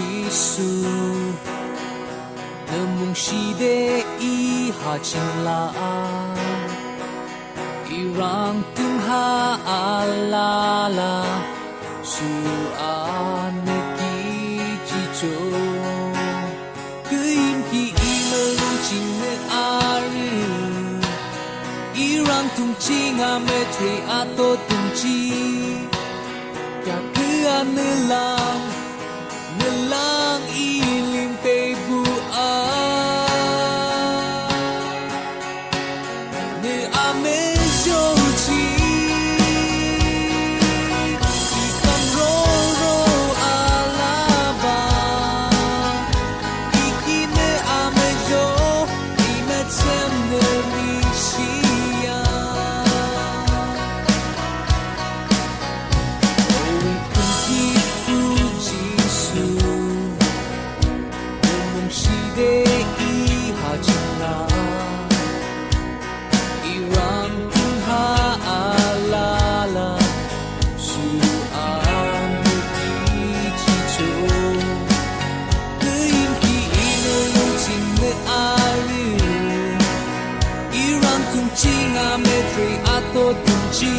Giêsu nơ mong shi de I ha ching la irang tung ha ala la su an ki chi cho kim ki I mơ long ching ne ari irang tung ching a me tre a to tung chi ya cứ an ne lang ilim te bu a ne ame jo chi I kan ro ala ba I ki ne ame jo I me chem ne mi shi ya we can keep through Jesus shi de I ha ching la irang tung ha ala la su an ki chi cho kim ki ino long ching ne ari irang tung ching a me tre a to tung chi